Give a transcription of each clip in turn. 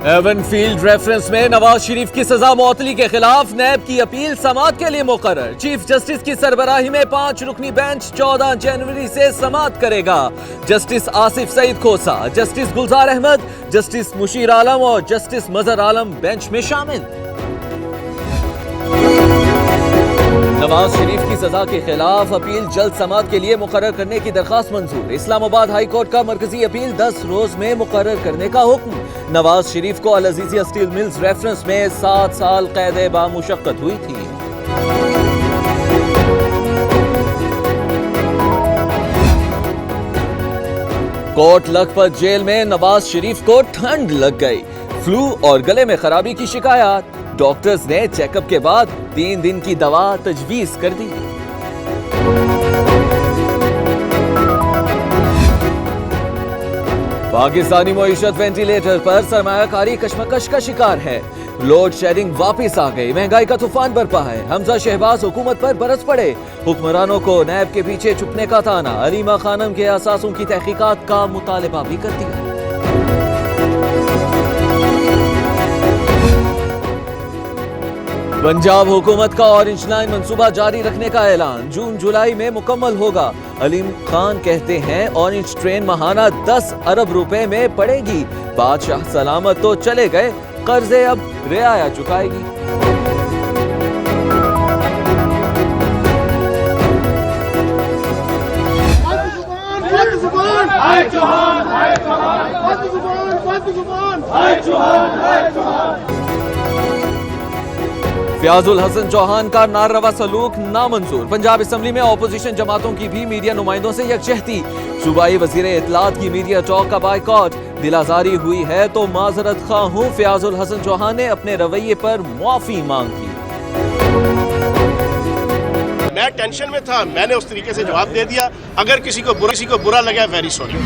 Avon field reference में नवाज शरीफ की सजा मुअत्तली के खिलाफ नैब की अपील समाअत के लिए मुकर्रर। चीफ जस्टिस की सरबराही में 5 रुकनी बेंच 14 जनवरी से समाअत करेगा। जस्टिस आसिफ सईद खोसा, जस्टिस गुलजार अहमद, जस्टिस मुशीर आलम और जस्टिस मजहर आलम बेंच में शामिल। नवाज शरीफ की सजा के खिलाफ अपील जल्द समाअत के लिए मुकर्रर करने की दरखास्त मंजूर। इस्लामाबाद हाई कोर्ट का मरकजी अपील 10 रोज में मुकर्रर करने का हुक्म। नवाज शरीफ को अल अजीजिया स्टील मिल्स रेफरेंस में 7 साल कैद बामुशक्कत हुई थी। कोट लखपत जेल में नवाज शरीफ को ठंड लग गई। फ्लू और गले में खराबी की शिकायत। डॉक्टर्स ने चेकअप के बाद 3 दिन की दवा तजवीज कर दी। पाकिस्तानी मईशत वेंटिलेटर पर सरमायाकारी कशमकश का शिकार है। लोड शेडिंग वापस आ गई। महंगाई का तूफान बरपा है। हमजा शहबाज हुकूमत पर बरस पड़े। हुक्मरानों को नैब के पीछे छुपने का ताना। अलीमा खानम के असासों की तहकीकात का मुतालबा भी कर दिया। पंजाब हुकूमत का ऑरेंज लाइन मंसूबा जारी रखने का ऐलान। जून जुलाई में मुकम्मल होगा। अलीम खान कहते हैं ऑरेंज ट्रेन माहाना 10 अरब रुपए में पड़ेगी। बादशाह सलामत तो चले गए, कर्जे अब रियाया चुकाएगी। फयाजुल हसन चौहान का नारवा सलूक नामंजूर। पंजाब असम्बली में ऑपोजिशन जमातों की भी मीडिया नुमाइंदों से यकजहती। सूबाई वजीर इत्तलात की मीडिया टॉक का बायकॉट। दिलाजारी हुई है तो माजरत खा हूं। फयाजुल हसन चौहान ने अपने रवैये पर मुआफी मांगी। मैं टेंशन में था, मैंने उस तरीके से जवाब दे दिया। अगर किसी को बुरा लगा, वेरी सॉरी।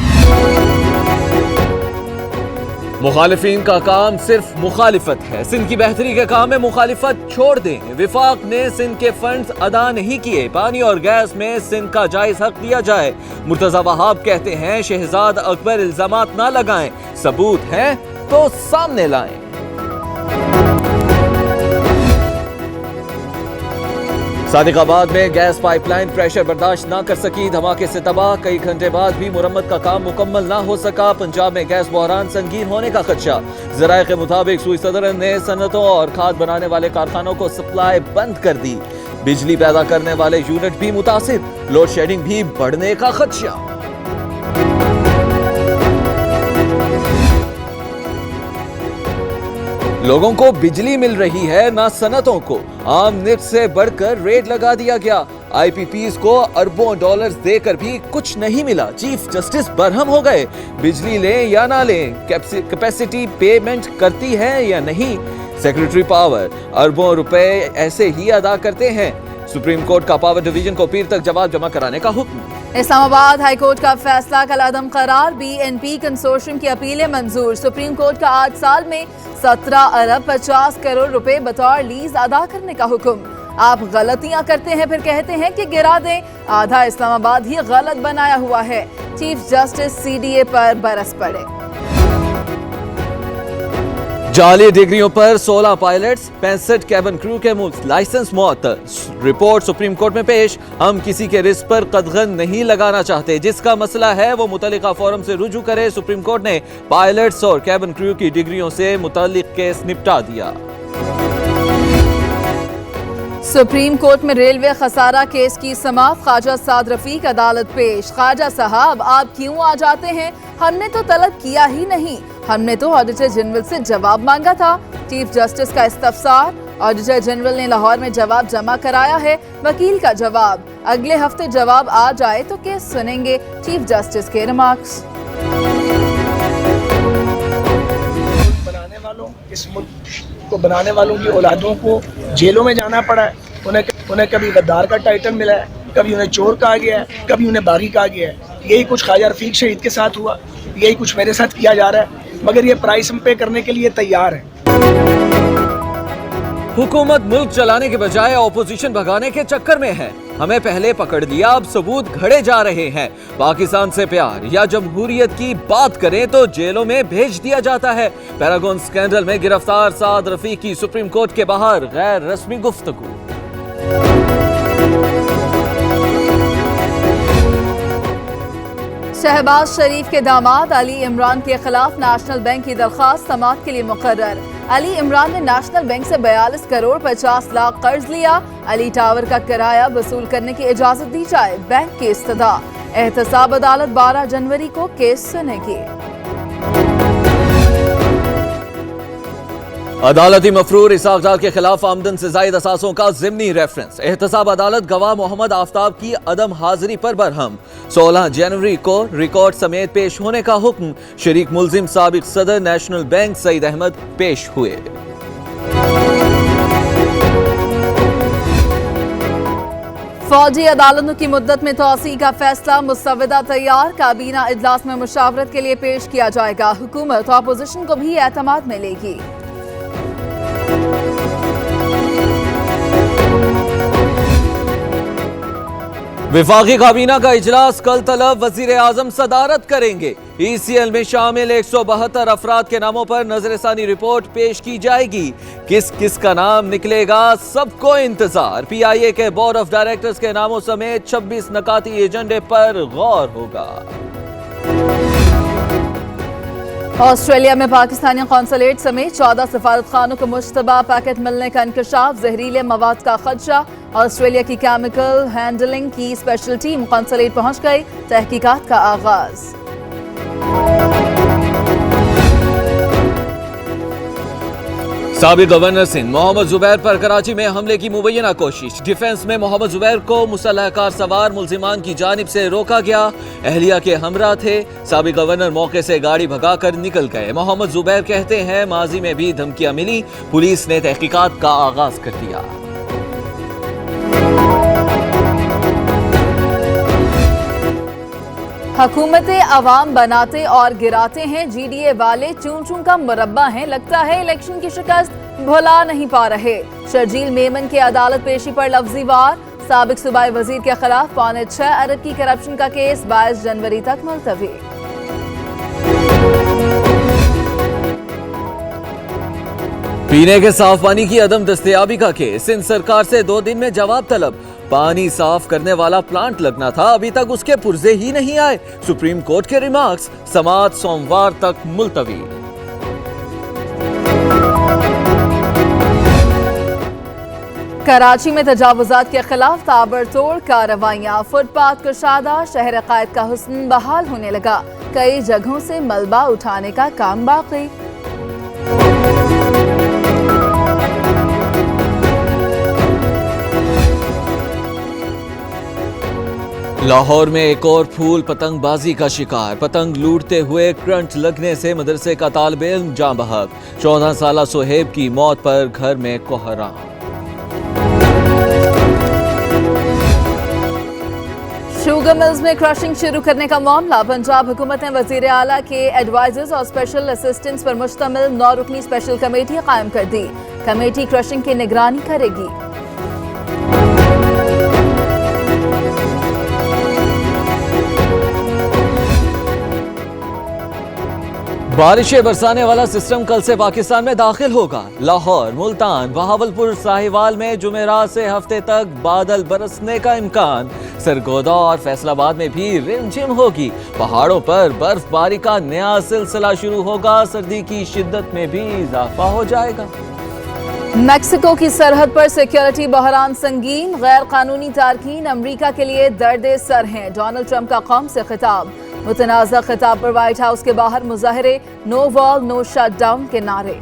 मुखालिफिन का काम सिर्फ मुखालिफत है। सिंध की बेहतरी के काम में मुखालिफत छोड़ दें। विफाक ने सिंध के फंड्स अदा नहीं किए। पानी और गैस में सिंध का जायज हक दिया जाए। मुर्तजा वहाब कहते हैं शहजाद अकबर इल्जामात ना लगाएं, सबूत हैं तो सामने लाएं। सादिकाबाद में गैस पाइपलाइन प्रेशर बर्दाश्त ना कर सकी, धमाके से तबाह। कई घंटे बाद भी मुरम्मत का काम मुकम्मल ना हो सका। पंजाब में गैस बहरान संगीन होने का खदशा। ज़राए के मुताबिक सूई सदर ने सनतों और खाद बनाने वाले कारखानों को सप्लाई बंद कर दी। बिजली पैदा करने वाले यूनिट भी मुतासिर। लोड शेडिंग भी बढ़ने का खदशा। लोगों को बिजली मिल रही है, ना सनतों को। आम निफ्ट से बढ़कर रेट लगा दिया गया। आईपीपीज को अरबों डॉलर्स देकर भी कुछ नहीं मिला। चीफ जस्टिस बरहम हो गए। बिजली लें या ना लें, कैपेसिटी पेमेंट करती है या नहीं। सेक्रेटरी पावर अरबों रुपए ऐसे ही अदा करते हैं। सुप्रीम कोर्ट का पावर डिवीजन को पीर तक जवाब जमा कराने का हुक्म। इस्लामाबाद हाई कोर्ट का फैसला कलअदम करार। बीएनपी कंसोर्शियम की अपीलें मंजूर। सुप्रीम कोर्ट का 8 साल में 17 अरब 50 करोड़ रुपए बतौर लीज अदा करने का हुक्म। आप गलतियां करते हैं फिर कहते हैं कि गिरा दें। आधा इस्लामाबाद ही गलत बनाया हुआ है। चीफ जस्टिस सीडीए पर बरस पड़े। जाली डिग्रियों पर 16 पायलट्स 65 कैबिन क्रू के लाइसेंस मुअत्तल। रिपोर्ट सुप्रीम कोर्ट में पेश। हम किसी के रिस्क पर कदगन नहीं लगाना चाहते। जिसका मसला है वो मुतल्लिका फोरम से रुजू करे। सुप्रीम कोर्ट ने पायलट्स और कैबिन क्रू की डिग्रियों से मुतल्लिक केस निपटा दिया। सुप्रीम कोर्ट में रेलवे खसारा केस की समाअत। ख्वाजा साद रफीक अदालत पेश। ख्वाजा साहब, आप क्यों आ जाते हैं? हमने तो तलब किया ही नहीं। हमने तो ऑडिटर जनरल से जवाब मांगा था। चीफ जस्टिस का इस्तफसार। ऑडिटर जनरल ने लाहौर में जवाब जमा कराया है। वकील का जवाब। अगले हफ्ते जवाब आ जाए तो केस सुनेंगे। चीफ जस्टिस के रिमार्क्स। इस मुल्क को बनाने वालों की औलादों को जेलों में जाना पड़ा है। उन्हें कभी गद्दार का टाइटल मिला है, कभी उन्हें चोर कहा गया है, कभी उन्हें बागी कहा गया है। यही कुछ ख्वाजा रफीक शहीद के साथ हुआ, यही कुछ मेरे साथ किया जा रहा है। मगर ये प्राइस हम पे करने के लिए तैयार है। हुकूमत मुल्क चलाने के बजाय ऑपोजिशन भगाने के चक्कर में है। हमें पहले पकड़ लिया, अब सबूत घड़े जा रहे हैं। पाकिस्तान से प्यार या जमहूरियत की बात करें तो जेलों में भेज दिया जाता है। पैरागॉन स्कैंडल में गिरफ्तार साद रफीक की सुप्रीम कोर्ट के बाहर गैर रस्मी गुफ्तगू। शहबाज शरीफ के दामाद अली इमरान के खिलाफ नेशनल बैंक की दरख्वास्त समाअत के लिए मुकर्रर। अली इमरान ने नेशनल बैंक से 42 करोड़ 50 लाख कर्ज लिया। अली टावर का किराया वसूल करने की इजाजत दी जाए, बैंक की इस्तदा। एहतसाब अदालत 12 जनवरी को केस सुनेगी। अदालती मफरूर इसाक डार के खिलाफ आमदन से जायद असासों का जिमनी रेफरेंस। एहतसाब अदालत गवाह मोहम्मद आफ्ताब की अदम हाजिरी पर बरहम। 16 जनवरी को रिकॉर्ड समेत पेश होने का हुक्म। शरीक मुलजिम साबिक सदर नेशनल बैंक सईद अहमद पेश हुए। फौजी अदालतों की मुद्दत में तोसी का फैसला मुसव्वदा तैयार। काबीना इजलास में मुशावरत के लिए पेश किया जाएगा। हुकूमत अपोजिशन को भी एतमाद मिलेगी। विफाकी काबीना का इजलास कल तलब वजीर आजम सदारत करेंगे। ECL में शामिल 172 अफराद के नामों पर नजरसानी रिपोर्ट पेश की जाएगी। किस किस का नाम निकलेगा, सबको इंतजार। PIA के बोर्ड ऑफ डायरेक्टर्स के नामों समेत 26 नकाती एजेंडे पर गौर होगा। ऑस्ट्रेलिया में पाकिस्तानी कौंसलेट समेत 14 सफारतखानों को मुश्तबा पैकेट मिलने का इंकशाफ। जहरीले मवाद का खदशा। ऑस्ट्रेलिया की केमिकल हैंडलिंग की स्पेशल टीम कौंसलेट पहुंच गई। तहकीकात का आगाज। साबिक गवर्नर सिंध मोहम्मद जुबैर पर कराची में हमले की मुबैना कोशिश। डिफेंस में मोहम्मद जुबैर को मुसल्लह कार सवार मुल्जिमान की जानिब से रोका गया। अहलिया के हमरा थे। साबिक गवर्नर मौके से गाड़ी भगाकर निकल गए। मोहम्मद जुबैर कहते हैं माजी में भी धमकियां मिली, पुलिस ने तहकीकात का आगाज कर दिया। हुकूमतें अवाम बनाते और गिराते हैं। GDA वाले चूं चूं का मुरब्बा हैं। लगता है इलेक्शन की शिकस्त भुला नहीं पा रहे। शर्जील मेमन के अदालत पेशी पर लफ्जी वार। साबिक सूबाई वजीर के खिलाफ 6.25 अरब की करप्शन का केस 22 जनवरी तक मुलतवी। पीने के साफ पानी की अदम दस्तयाबी का केस। सिंध सरकार से 2 दिन में जवाब तलब। पानी साफ करने वाला प्लांट लगना था, अभी तक उसके पुर्जे ही नहीं आए। सुप्रीम कोर्ट के रिमार्क्स। समाअत सोमवार तक मुलतवी। कराची में तजावुजात के खिलाफ ताबड़तोड़ कार्रवाइयां। फुटपाथ कुशादा। शहर कायद का हुस्न बहाल होने लगा। कई जगहों से मलबा उठाने का काम बाकी। लाहौर में एक और फूल पतंगबाजी का शिकार। पतंग लूटते हुए करंट लगने से मदरसे का तालिब इल्म जाँ बहक। 14 साला सोहेब की मौत पर घर में कोहराम। शुगर मिल्स में क्रशिंग शुरू करने का मामला। पंजाब हुकूमत ने वजीर आला के एडवाइजर्स और स्पेशल असिस्टेंट्स पर मुश्तमिल 9 रुकनी स्पेशल कमेटी कायम कर दी। कमेटी क्रशिंग की निगरानी करेगी। बारिशें बरसाने वाला सिस्टम कल से पाकिस्तान में दाखिल होगा। लाहौर, मुल्तान, बहावलपुर, साहिवाल में जुमेरात से हफ्ते तक बादल बरसने का इम्कान। सरगोदा और फैसलाबाद में भी रिमझिम होगी। पहाड़ों पर बर्फबारी का नया सिलसिला शुरू होगा। सर्दी की शिद्दत में भी इजाफा हो जाएगा। मैक्सिको की सरहद पर सिक्योरिटी बहरान संगीन। गैर कानूनी तारकीन अमरीका के लिए दर्द सर हैं। डोनाल्ड ट्रंप का कौम से खिताब। मुतनाज़ा खिताब पर व्हाइट हाउस के बाहर मुजाहरे। No wall no shutdown के नारे।